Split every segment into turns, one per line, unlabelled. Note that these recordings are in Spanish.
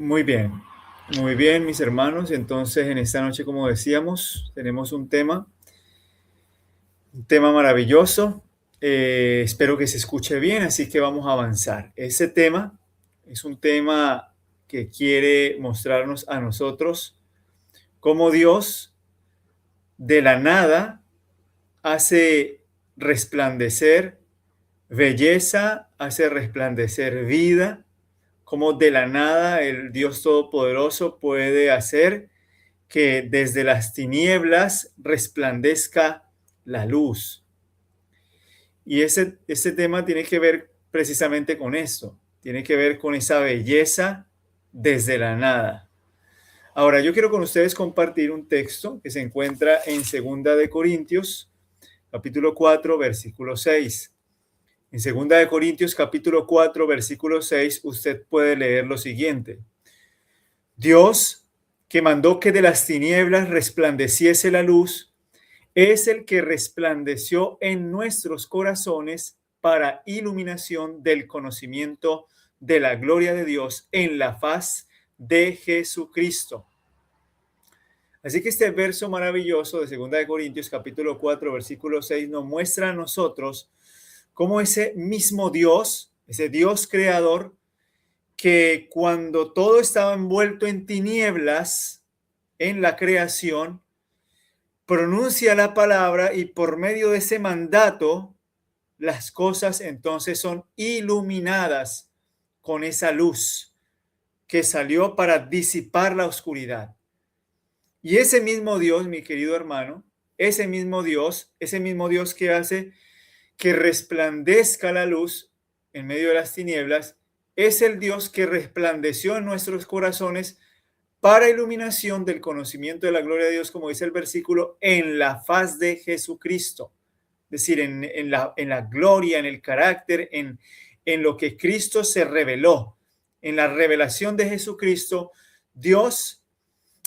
Muy bien, mis hermanos. Entonces, en esta noche, como decíamos, tenemos un tema maravilloso. Espero que se escuche bien, así que vamos a avanzar. Ese tema es un tema que quiere mostrarnos a nosotros cómo Dios de la nada hace resplandecer belleza, hace resplandecer vida, cómo de la nada el Dios Todopoderoso puede hacer que desde las tinieblas resplandezca la luz. Y ese tema tiene que ver precisamente con esto, tiene que ver con esa belleza desde la nada. Ahora, yo quiero con ustedes compartir un texto que se encuentra en Segunda de Corintios, capítulo 4, versículo 6. En Segunda de Corintios, capítulo 4, versículo 6, usted puede leer lo siguiente. Dios, que mandó que de las tinieblas resplandeciese la luz, es el que resplandeció en nuestros corazones para iluminación del conocimiento de la gloria de Dios en la faz de Jesucristo. Así que este verso maravilloso de 2 de Corintios capítulo 4 versículo 6 nos muestra a nosotros cómo ese mismo Dios, ese Dios creador, que cuando todo estaba envuelto en tinieblas en la creación, pronuncia la palabra y por medio de ese mandato, las cosas entonces son iluminadas con esa luz que salió para disipar la oscuridad. Y ese mismo Dios, mi querido hermano, ese mismo Dios que hace que resplandezca la luz en medio de las tinieblas, es el Dios que resplandeció en nuestros corazones para iluminación del conocimiento de la gloria de Dios, como dice el versículo, en la faz de Jesucristo. Es decir, en la gloria, en el carácter, en lo que Cristo se reveló. En la revelación de Jesucristo, Dios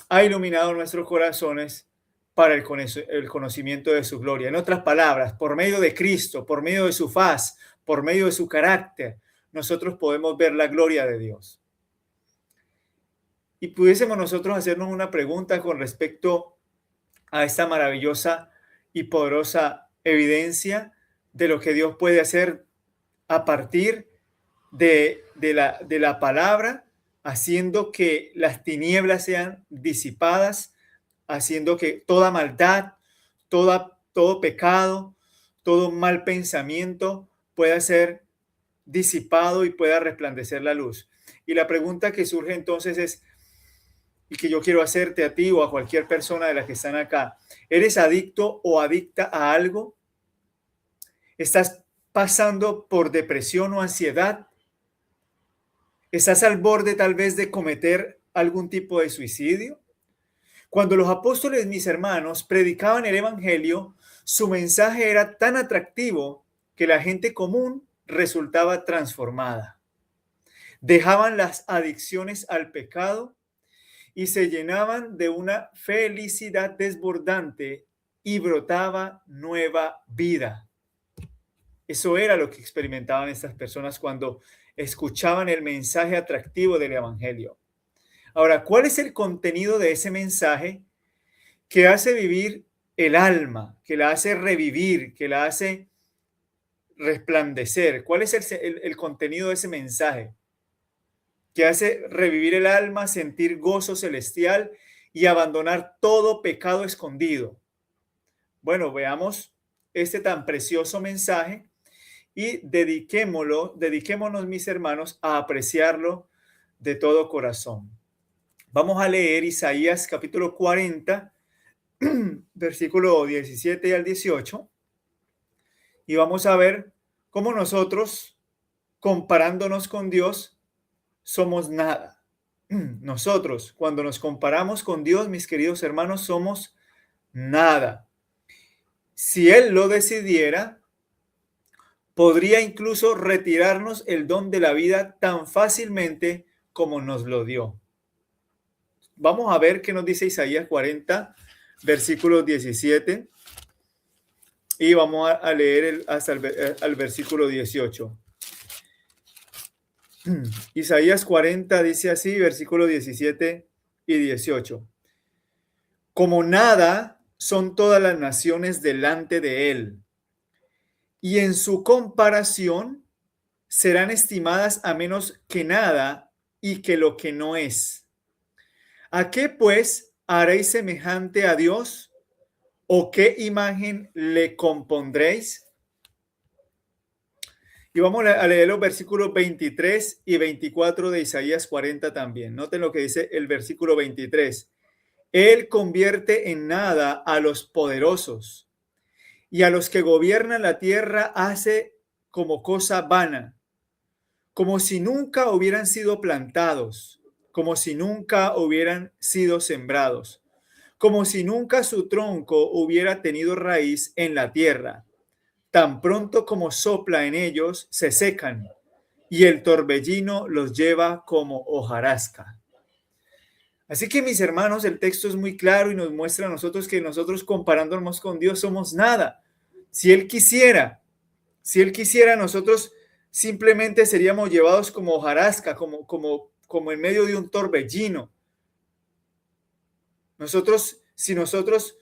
ha iluminado nuestros corazones para el conocimiento de su gloria. En otras palabras, por medio de Cristo, por medio de su faz, por medio de su carácter, nosotros podemos ver la gloria de Dios. Y pudiésemos nosotros hacernos una pregunta con respecto a esta maravillosa y poderosa evidencia de lo que Dios puede hacer a partir de la palabra, haciendo que las tinieblas sean disipadas, haciendo que toda maldad, todo pecado, todo mal pensamiento pueda ser disipado y pueda resplandecer la luz. Y la pregunta que surge entonces es, y que yo quiero hacerte a ti o a cualquier persona de las que están acá, ¿eres adicto o adicta a algo? ¿Estás pasando por depresión o ansiedad? ¿Estás al borde tal vez de cometer algún tipo de suicidio? Cuando los apóstoles, mis hermanos, predicaban el evangelio, su mensaje era tan atractivo que la gente común resultaba transformada. Dejaban las adicciones al pecado y se llenaban de una felicidad desbordante y brotaba nueva vida. Eso era lo que experimentaban estas personas cuando escuchaban el mensaje atractivo del evangelio. Ahora, ¿cuál es el contenido de ese mensaje que hace vivir el alma, que la hace revivir, que la hace resplandecer? ¿Cuál es el contenido de ese mensaje? Que hace revivir el alma, sentir gozo celestial y abandonar todo pecado escondido. Bueno, veamos este tan precioso mensaje y dediquémonos, mis hermanos, a apreciarlo de todo corazón. Vamos a leer Isaías capítulo 40, versículo 17 al 18, y vamos a ver cómo nosotros, comparándonos con Dios, somos nada. Nosotros, cuando nos comparamos con Dios, mis queridos hermanos, somos nada. Si Él lo decidiera, podría incluso retirarnos el don de la vida tan fácilmente como nos lo dio. Vamos a ver qué nos dice Isaías 40, versículo 17, y vamos a leer hasta el versículo 18. Isaías 40 dice así, versículos 17 y 18. Como nada son todas las naciones delante de él, y en su comparación serán estimadas a menos que nada y que lo que no es. ¿A qué pues haréis semejante a Dios? ¿O qué imagen le compondréis? Y vamos a leer los versículos 23 y 24 de Isaías 40 también. Noten lo que dice el versículo 23. Él convierte en nada a los poderosos y a los que gobiernan la tierra hace como cosa vana, como si nunca hubieran sido plantados, como si nunca hubieran sido sembrados, como si nunca su tronco hubiera tenido raíz en la tierra. Tan pronto como sopla en ellos, se secan, y el torbellino los lleva como hojarasca. Así que, mis hermanos, el texto es muy claro y nos muestra a nosotros que nosotros, comparándonos con Dios, somos nada. Si Él quisiera, nosotros simplemente seríamos llevados como hojarasca, como en medio de un torbellino. Si nosotros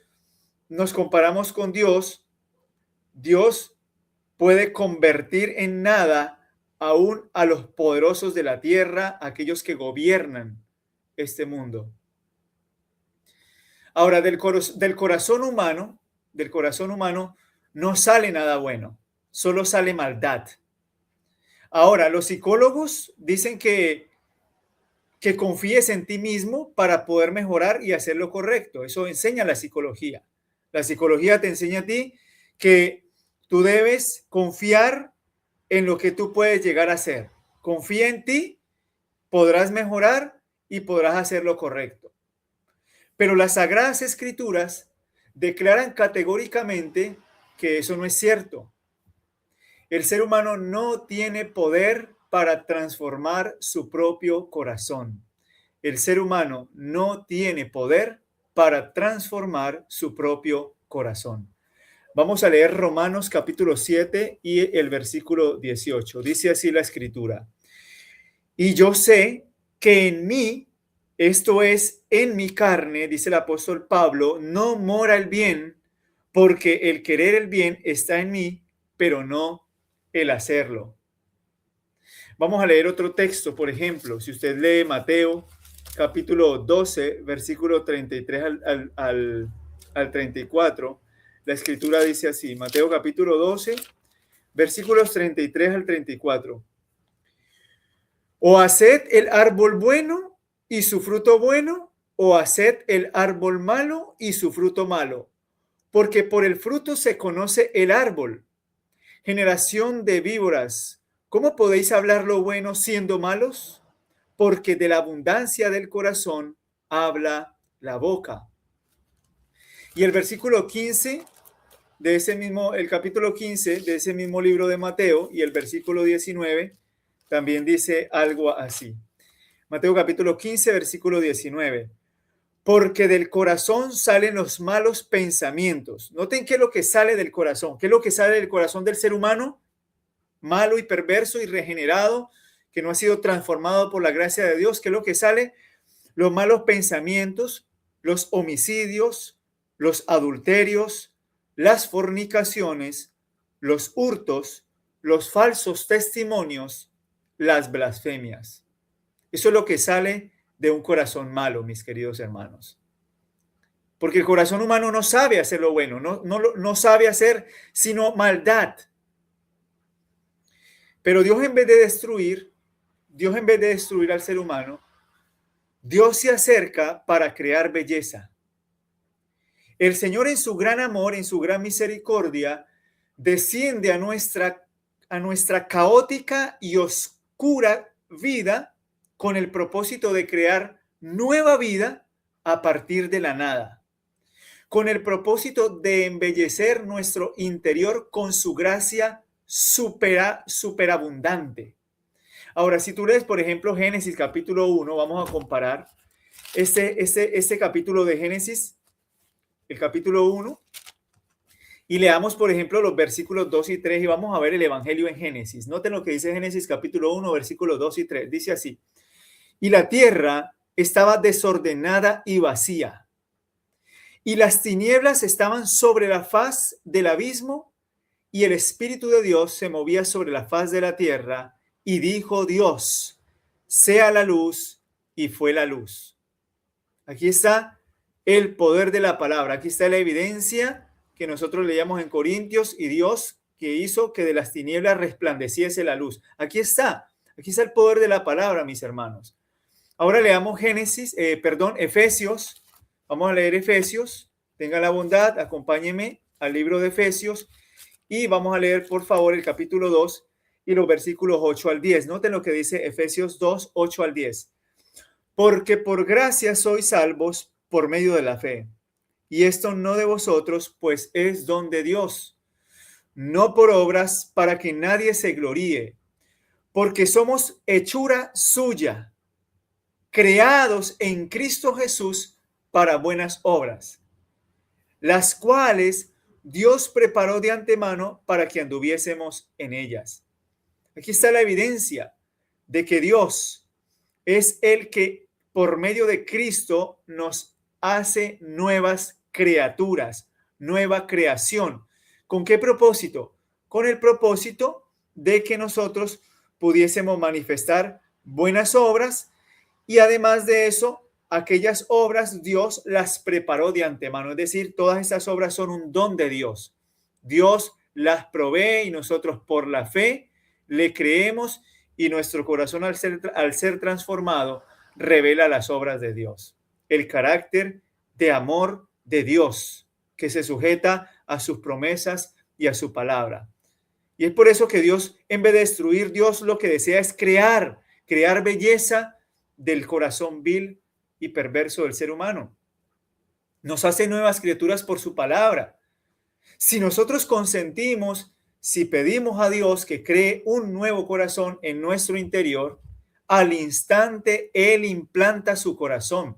nos comparamos con Dios, Dios puede convertir en nada aún a los poderosos de la tierra, aquellos que gobiernan este mundo. Ahora, del corazón humano no sale nada bueno, solo sale maldad. Ahora, los psicólogos dicen que confíes en ti mismo para poder mejorar y hacer lo correcto. Eso enseña la psicología. La psicología te enseña a ti que tú debes confiar en lo que tú puedes llegar a hacer. Confía en ti, podrás mejorar y podrás hacer lo correcto. Pero las Sagradas Escrituras declaran categóricamente que eso no es cierto. El ser humano no tiene poder para transformar su propio corazón. El ser humano no tiene poder para transformar su propio corazón. Vamos a leer Romanos capítulo 7 y el versículo 18. Dice así la Escritura. Y yo sé que en mí, esto es, en mi carne, dice el apóstol Pablo, no mora el bien, porque el querer el bien está en mí, pero no el hacerlo. Vamos a leer otro texto, por ejemplo, si usted lee Mateo capítulo 12, versículo 33 al 34, la Escritura dice así, Mateo capítulo 12, versículos 33 al 34. O haced el árbol bueno y su fruto bueno, o haced el árbol malo y su fruto malo, porque por el fruto se conoce el árbol. Generación de víboras, ¿cómo podéis hablar lo bueno siendo malos? Porque de la abundancia del corazón habla la boca. Y el versículo 15 de ese mismo, el capítulo 15 de ese mismo libro de Mateo y el versículo 19 también dice algo así. Mateo capítulo 15, versículo 19. Porque del corazón salen los malos pensamientos. Noten qué es lo que sale del corazón. ¿Qué es lo que sale del corazón del ser humano? Malo y perverso y regenerado, que no ha sido transformado por la gracia de Dios. ¿Qué es lo que sale? Los malos pensamientos, los homicidios, los adulterios, las fornicaciones, los hurtos, los falsos testimonios, las blasfemias. Eso es lo que sale de un corazón malo, mis queridos hermanos. Porque el corazón humano no sabe hacer lo bueno, no sabe hacer sino maldad. Pero Dios en vez de destruir al ser humano, Dios se acerca para crear belleza. El Señor en su gran amor, en su gran misericordia, desciende a nuestra caótica y oscura vida con el propósito de crear nueva vida a partir de la nada, con el propósito de embellecer nuestro interior con su gracia superabundante. Ahora, si tú lees, por ejemplo, Génesis capítulo 1, vamos a comparar este capítulo de Génesis, el capítulo 1, Y leamos, por ejemplo, los versículos 2 y 3 y vamos a ver el Evangelio en Génesis. Noten lo que dice Génesis capítulo 1, versículos 2 y 3. Dice así: y la tierra estaba desordenada y vacía, y las tinieblas estaban sobre la faz del abismo, y el Espíritu de Dios se movía sobre la faz de la tierra, y dijo Dios: sea la luz, y fue la luz. Aquí está el poder de la palabra, aquí está la evidencia que nosotros leíamos en Corintios, y Dios que hizo que de las tinieblas resplandeciese la luz. Aquí está el poder de la palabra, mis hermanos. Ahora leamos Efesios. Vamos a leer Efesios. Tenga la bondad, acompáñeme al libro de Efesios y vamos a leer, por favor, el capítulo 2 y los versículos 8 al 10. Noten lo que dice Efesios 2, 8 al 10. Porque por gracia sois salvos por medio de la fe. Y esto no de vosotros, pues es don de Dios, no por obras para que nadie se gloríe, porque somos hechura suya, creados en Cristo Jesús para buenas obras, las cuales Dios preparó de antemano para que anduviésemos en ellas. Aquí está la evidencia de que Dios es el que por medio de Cristo nos hace nuevas criaturas, nueva creación. ¿Con qué propósito? Con el propósito de que nosotros pudiésemos manifestar buenas obras. Y además de eso, aquellas obras Dios las preparó de antemano. Es decir, todas estas obras son un don de Dios. Dios las provee y nosotros por la fe le creemos y nuestro corazón al ser transformado revela las obras de Dios. El carácter de amor de Dios que se sujeta a sus promesas y a su palabra. Y es por eso que Dios, en vez de destruir, Dios lo que desea es crear belleza del corazón vil y perverso del ser humano. Nos hace nuevas criaturas por su palabra. Si nosotros consentimos, si pedimos a Dios que cree un nuevo corazón en nuestro interior, al instante Él implanta su corazón.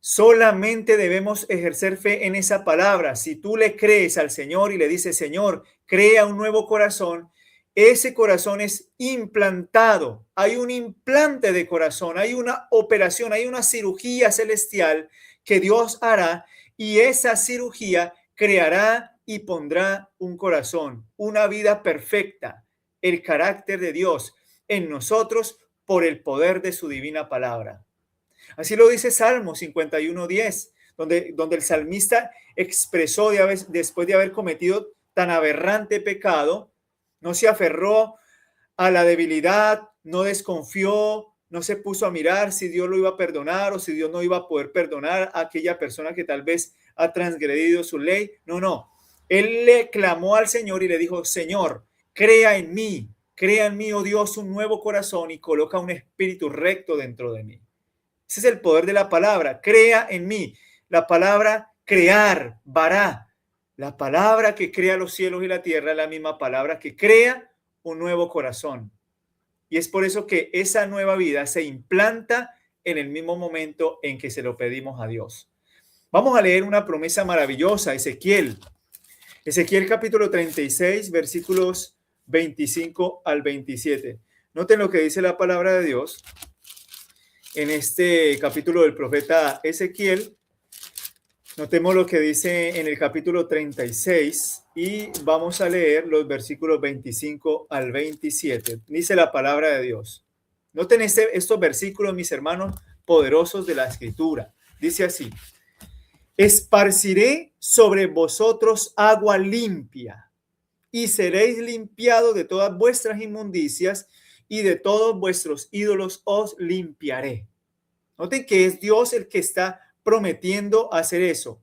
Solamente debemos ejercer fe en esa palabra. Si tú le crees al Señor y le dices: Señor, crea un nuevo corazón, ese corazón es implantado. Hay un implante de corazón, hay una operación, hay una cirugía celestial que Dios hará, y esa cirugía creará y pondrá un corazón, una vida perfecta, el carácter de Dios en nosotros por el poder de su divina palabra. Así lo dice Salmo 51:10, donde el salmista expresó después de haber cometido tan aberrante pecado, no se aferró a la debilidad, no desconfió, no se puso a mirar si Dios lo iba a perdonar o si Dios no iba a poder perdonar a aquella persona que tal vez ha transgredido su ley. No. Él le clamó al Señor y le dijo: Señor, crea en mí, oh Dios, un nuevo corazón y coloca un espíritu recto dentro de mí. Ese es el poder de la palabra. Crea en mí. La palabra crear, bará. La palabra que crea los cielos y la tierra es la misma palabra que crea un nuevo corazón. Y es por eso que esa nueva vida se implanta en el mismo momento en que se lo pedimos a Dios. Vamos a leer una promesa maravillosa, Ezequiel. Ezequiel capítulo 36, versículos 25 al 27. Noten lo que dice la palabra de Dios en este capítulo del profeta Ezequiel. Notemos lo que dice en el capítulo 36 y vamos a leer los versículos 25 al 27. Dice la palabra de Dios. Noten estos versículos, mis hermanos, poderosos de la Escritura. Dice así: esparciré sobre vosotros agua limpia y seréis limpiados de todas vuestras inmundicias y de todos vuestros ídolos os limpiaré. Noten que es Dios el que está prometiendo hacer eso.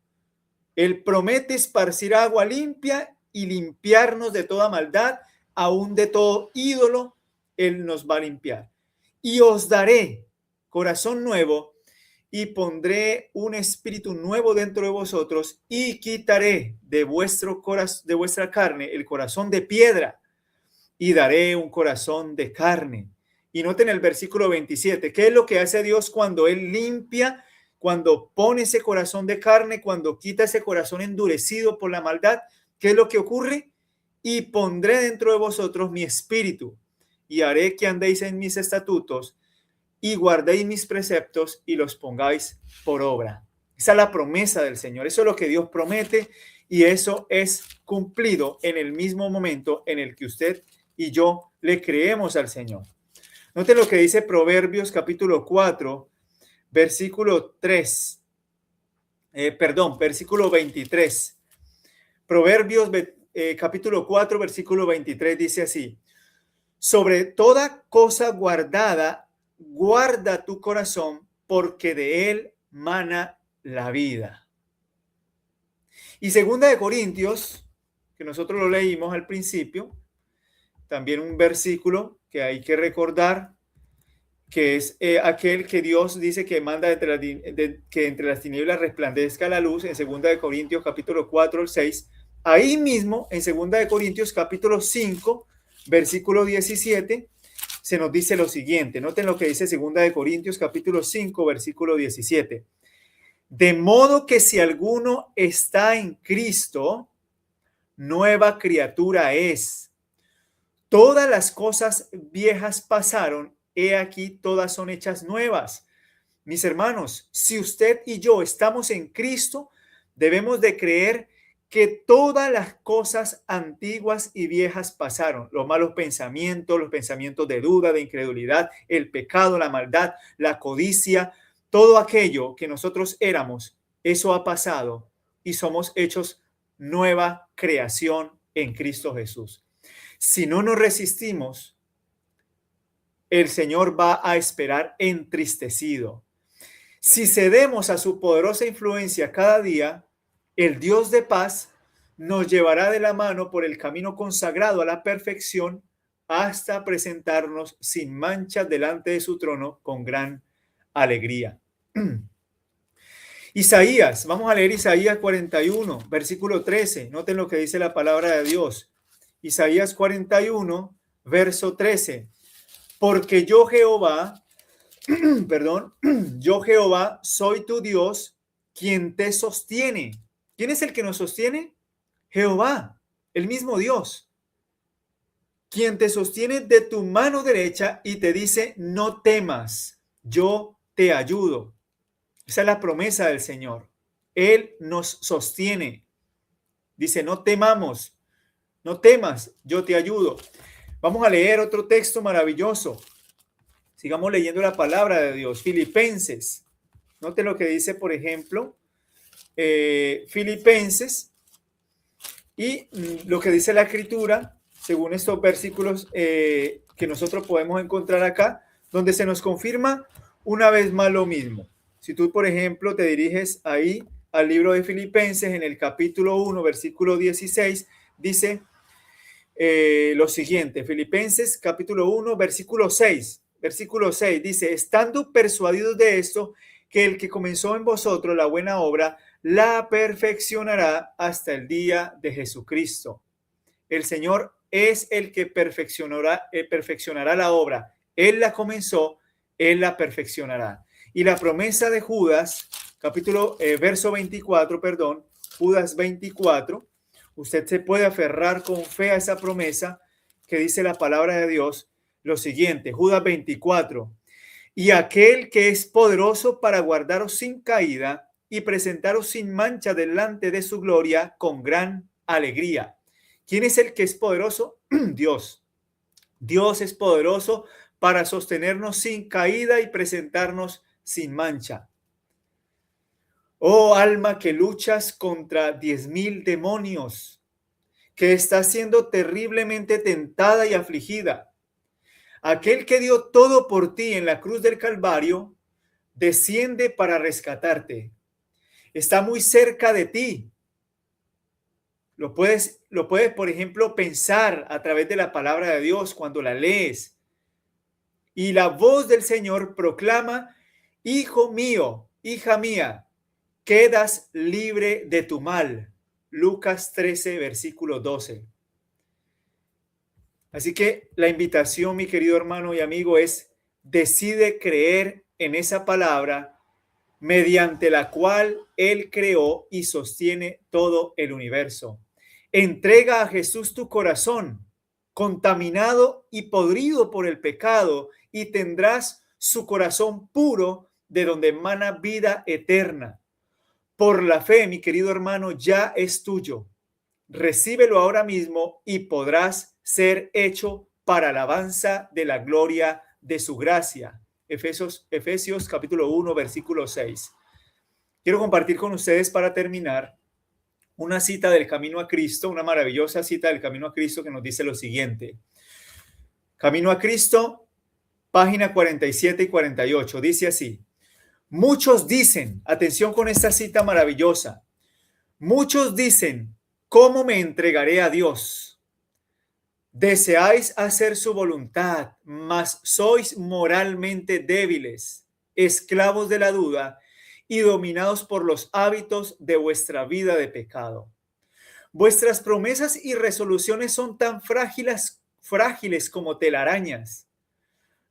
Él promete esparcir agua limpia y limpiarnos de toda maldad, aún de todo ídolo. Él nos va a limpiar. Y os daré corazón nuevo y pondré un espíritu nuevo dentro de vosotros y quitaré de vuestra carne el corazón de piedra y daré un corazón de carne. Y noten el versículo 27. ¿Qué es lo que hace Dios cuando Él limpia, cuando pone ese corazón de carne, cuando quita ese corazón endurecido por la maldad? ¿Qué es lo que ocurre? Y pondré dentro de vosotros mi espíritu y haré que andéis en mis estatutos y guardéis mis preceptos y los pongáis por obra. Esa es la promesa del Señor. Eso es lo que Dios promete y eso es cumplido en el mismo momento en el que usted y yo le creemos al Señor. Note lo que dice Proverbios capítulo 4, versículo 3. Versículo 23. Proverbios capítulo 4, versículo 23 dice así: sobre toda cosa guardada, guarda tu corazón, porque de él mana la vida. Y segunda de Corintios, que nosotros lo leímos al principio, también un versículo que hay que recordar, que es aquel que Dios dice que manda que entre las tinieblas resplandezca la luz, en segunda de Corintios capítulo 4 al 6. Ahí mismo, en segunda de Corintios capítulo 5, versículo 17, se nos dice lo siguiente. Noten lo que dice segunda de Corintios capítulo 5, versículo 17. De modo que si alguno está en Cristo, nueva criatura es. Todas las cosas viejas pasaron, he aquí todas son hechas nuevas. Mis hermanos, si usted y yo estamos en Cristo, debemos de creer que todas las cosas antiguas y viejas pasaron. Los malos pensamientos, los pensamientos de duda, de incredulidad, el pecado, la maldad, la codicia, todo aquello que nosotros éramos, eso ha pasado y somos hechos nueva creación en Cristo Jesús. Si no nos resistimos, el Señor va a esperar entristecido. Si cedemos a su poderosa influencia cada día, el Dios de paz nos llevará de la mano por el camino consagrado a la perfección hasta presentarnos sin mancha delante de su trono con gran alegría. Isaías, vamos a leer Isaías 41, versículo 13. Noten lo que dice la palabra de Dios. Isaías 41, verso 13. Porque yo Jehová, yo Jehová soy tu Dios, quien te sostiene. ¿Quién es el que nos sostiene? Jehová, el mismo Dios, quien te sostiene de tu mano derecha y te dice, no temas, yo te ayudo. Esa es la promesa del Señor. Él nos sostiene. Dice, no temamos, no temas, yo te ayudo. Vamos a leer otro texto maravilloso. Sigamos leyendo la palabra de Dios. Filipenses. Note lo que dice, por ejemplo, Filipenses y lo que dice la Escritura, según estos versículos que nosotros podemos encontrar acá, donde se nos confirma una vez más lo mismo. Si tú, por ejemplo, te diriges ahí al libro de Filipenses, en el capítulo 1, versículo 16, dice lo siguiente. Filipenses, capítulo 1, versículo 6. Versículo 6 dice, estando persuadidos de esto, que el que comenzó en vosotros la buena obra, la perfeccionará hasta el día de Jesucristo. El Señor es el que perfeccionará la obra. Él la comenzó, Él la perfeccionará. Y la promesa de Judas, verso 24, Judas 24, usted se puede aferrar con fe a esa promesa que dice la palabra de Dios. Lo siguiente, Judas 24, y aquel que es poderoso para guardaros sin caída y presentaros sin mancha delante de su gloria con gran alegría. ¿Quién es el que es poderoso? Dios. Dios es poderoso para sostenernos sin caída y presentarnos sin mancha. Oh alma que luchas contra 10,000 demonios, que está siendo terriblemente tentada y afligida. Aquel que dio todo por ti en la cruz del Calvario, desciende para rescatarte. Está muy cerca de ti. Lo puedes, por ejemplo, pensar a través de la palabra de Dios cuando la lees. Y la voz del Señor proclama, hijo mío, hija mía, quedas libre de tu mal. Lucas 13, versículo 12. Así que la invitación, mi querido hermano y amigo, es decide creer en esa palabra mediante la cual Él creó y sostiene todo el universo. Entrega a Jesús tu corazón, contaminado y podrido por el pecado, y tendrás su corazón puro, de donde emana vida eterna. Por la fe, mi querido hermano, ya es tuyo. Recíbelo ahora mismo y podrás ser hecho para alabanza de la gloria de su gracia. Efesios capítulo 1, versículo 6. Quiero compartir con ustedes para terminar una cita del Camino a Cristo, una maravillosa cita del Camino a Cristo que nos dice lo siguiente. Camino a Cristo, página 47 y 48, dice así: muchos dicen, atención con esta cita maravillosa, muchos dicen, ¿cómo me entregaré a Dios? Deseáis hacer su voluntad, mas sois moralmente débiles, esclavos de la duda y dominados por los hábitos de vuestra vida de pecado. Vuestras promesas y resoluciones son tan frágiles como telarañas.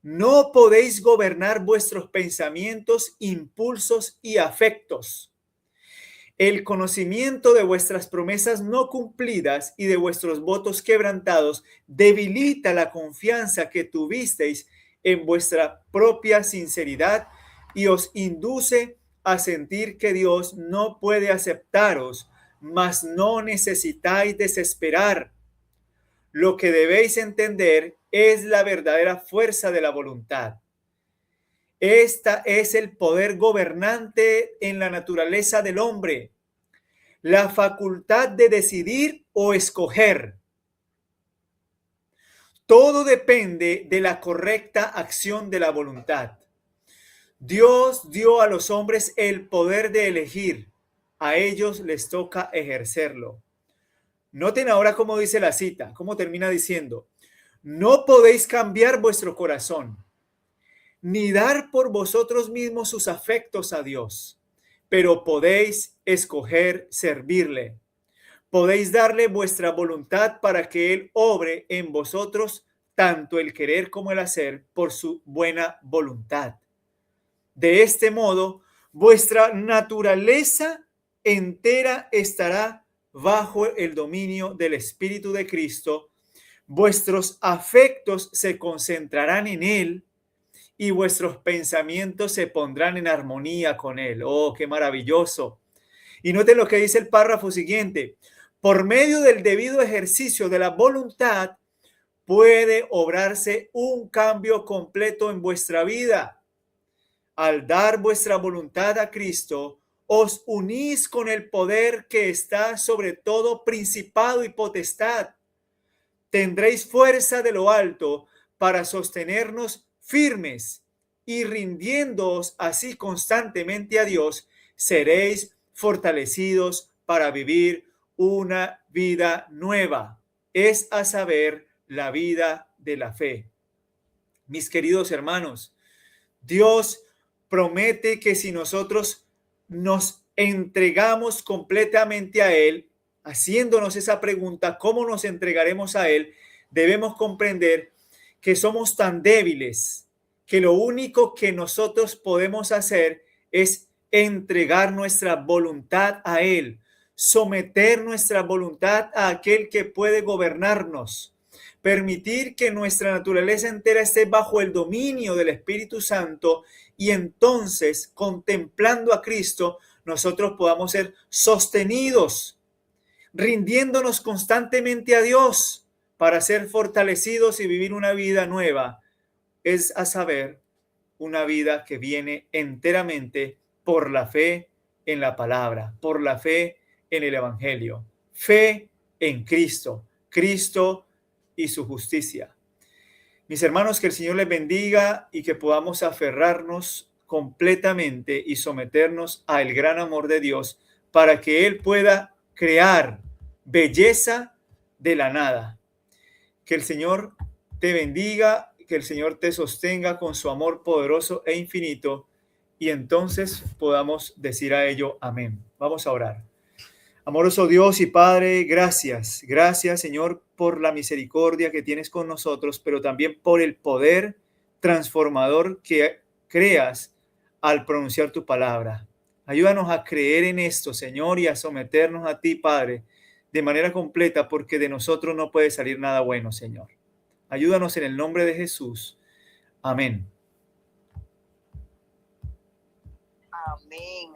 No podéis gobernar vuestros pensamientos, impulsos y afectos. El conocimiento de vuestras promesas no cumplidas y de vuestros votos quebrantados debilita la confianza que tuvisteis en vuestra propia sinceridad y os induce a sentir que Dios no puede aceptaros, mas no necesitáis desesperar. Lo que debéis entender es la verdadera fuerza de la voluntad. Esta es el poder gobernante en la naturaleza del hombre, la facultad de decidir o escoger. Todo depende de la correcta acción de la voluntad. Dios dio a los hombres el poder de elegir. A ellos les toca ejercerlo. Noten ahora cómo dice la cita, cómo termina diciendo: no podéis cambiar vuestro corazón, ni dar por vosotros mismos sus afectos a Dios, pero podéis escoger servirle. Podéis darle vuestra voluntad para que Él obre en vosotros tanto el querer como el hacer por su buena voluntad. De este modo, vuestra naturaleza entera estará bajo el dominio del Espíritu de Cristo. Vuestros afectos se concentrarán en Él y vuestros pensamientos se pondrán en armonía con Él. ¡Oh, qué maravilloso! Y noten lo que dice el párrafo siguiente: por medio del debido ejercicio de la voluntad puede obrarse un cambio completo en vuestra vida. Al dar vuestra voluntad a Cristo, os unís con el poder que está sobre todo principado y potestad. Tendréis fuerza de lo alto para sostenernos firmes, y rindiéndoos así constantemente a Dios, seréis fortalecidos para vivir una vida nueva, es a saber, la vida de la fe. Mis queridos hermanos, Dios promete que si nosotros nos entregamos completamente a Él, haciéndonos esa pregunta, ¿cómo nos entregaremos a Él? Debemos comprender que somos tan débiles que lo único que nosotros podemos hacer es entregar nuestra voluntad a Él, someter nuestra voluntad a aquel que puede gobernarnos, permitir que nuestra naturaleza entera esté bajo el dominio del Espíritu Santo, y entonces, contemplando a Cristo, nosotros podamos ser sostenidos, rindiéndonos constantemente a Dios para ser fortalecidos y vivir una vida nueva, es a saber, una vida que viene enteramente por la fe en la palabra, por la fe en el Evangelio, fe en Cristo, Cristo y su justicia. Mis hermanos, que el Señor les bendiga y que podamos aferrarnos completamente y someternos al gran amor de Dios para que Él pueda crear belleza de la nada. Que el Señor te bendiga, que el Señor te sostenga con su amor poderoso e infinito, y entonces podamos decir a ello amén. Vamos a orar. Amoroso Dios y Padre, gracias. Gracias, Señor, por la misericordia que tienes con nosotros, pero también por el poder transformador que creas al pronunciar tu palabra. Ayúdanos a creer en esto, Señor, y a someternos a ti, Padre, de manera completa, porque de nosotros no puede salir nada bueno, Señor. Ayúdanos en el nombre de Jesús. Amén.
Amén.